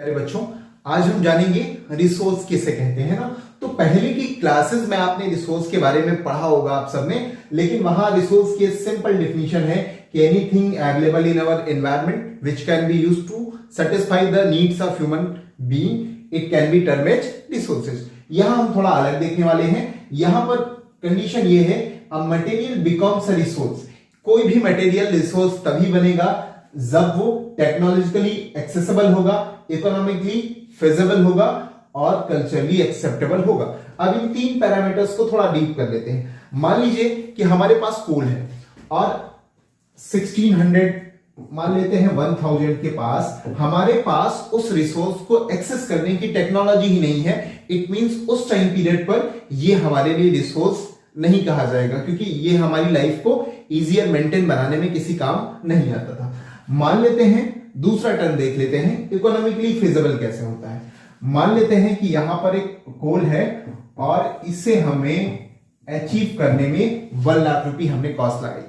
अरे बच्चों, आज हम जानेंगे रिसोर्स किसे कहते हैं ना। तो पहले की क्लासेस में आपने रिसोर्स के बारे में पढ़ा होगा आप सबने, लेकिन वहां रिसोर्स की सिंपल डेफिनेशन है कि anything available in our environment which can be used to satisfy the needs of human being, it can be term as resources. यहां हम थोड़ा अलग देखने वाले हैं। यहां पर कंडीशन ये है, a material becomes a resource. कोई भी मटेरियल रिसोर्स तभी बनेगा जब वो टेक्नोलॉजिकली एक्सेसिबल होगा, इकोनॉमिकली फिजिबल होगा और कल्चरली एक्सेप्टेबल होगा। अब इन तीन पैरामीटर्स को थोड़ा डीप कर लेते हैं। मान लीजिए कि हमारे पास कोल है और 1600 मान लेते हैं 1000 के पास हमारे पास उस रिसोर्स को एक्सेस करने की टेक्नोलॉजी ही नहीं है। इट मींस उस टाइम पीरियड पर ये हमारे लिए रिसोर्स नहीं कहा जाएगा, क्योंकि ये हमारी लाइफ को इजियर मेंटेन बनाने में किसी काम नहीं आता था। मान लेते हैं दूसरा टर्म देख लेते हैं, इकोनॉमिकली फिजिबल कैसे होता है। मान लेते हैं कि यहां पर एक कोल है और इसे हमें अचीव करने में 1 लाख रुपए हमने कॉस्ट लगाई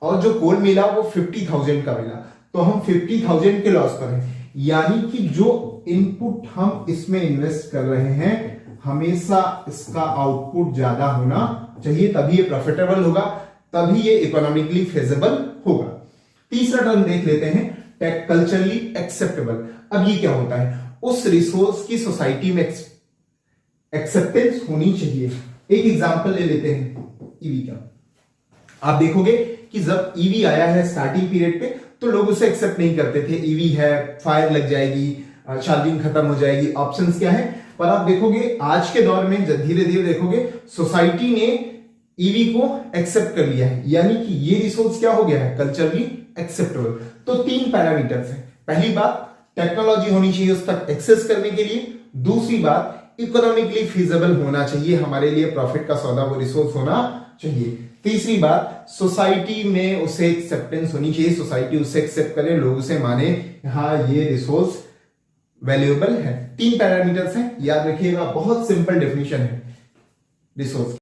और जो कोल मिला वो 50,000 का मिला, तो हम 50,000 के लॉस पर हैं। यानी कि जो इनपुट हम इसमें इन्वेस्ट कर रहे हैं हमेशा इसका आउटपुट ज्यादा होना चाहिए, तभी ये प्रॉफिटेबल होगा, तभी ये इकोनॉमिकली फिजिबल होगा। तीसरा टर्म देख लेते हैं, कल्चरली एक्सेप्टेबल। अब ये क्या होता है, उस रिसोर्स की सोसाइटी में एक्सेप्टेंस होनी चाहिए। एक एग्जांपल ले लेते हैं ईवी का। आप देखोगे कि जब ईवी आया है स्टार्टिंग पीरियड पे तो लोग उसे एक्सेप्ट नहीं करते थे। ईवी है, फायर लग जाएगी, चार्जिंग खत्म हो जाएगी, ऑप्शंस क्या है। पर आप देखोगे आज के दौर में धीरे धीरे देखोगे सोसाइटी ने ईवी को एक्सेप्ट कर लिया है, यानी कि ये रिसोर्स क्या हो गया है, कल्चरली एक्सेप्टेबल। तो 3 पैरामीटर्स हैं। पहली बात, टेक्नोलॉजी होनी चाहिए उस तक एक्सेस करने के लिए। दूसरी बात, इकोनॉमिकली फिजिबल होना चाहिए, हमारे लिए प्रॉफिट का सौदा वो रिसोर्स होना चाहिए। तीसरी बात, सोसाइटी में उसे एक्सेप्टेंस होनी चाहिए, सोसाइटी उसे एक्सेप्ट करे, लोग उसे माने, हाँ ये रिसोर्स वैल्यूएबल है। 3 पैरामीटर्स हैं, याद रखिएगा, बहुत सिंपल डेफिनेशन है रिसोर्स।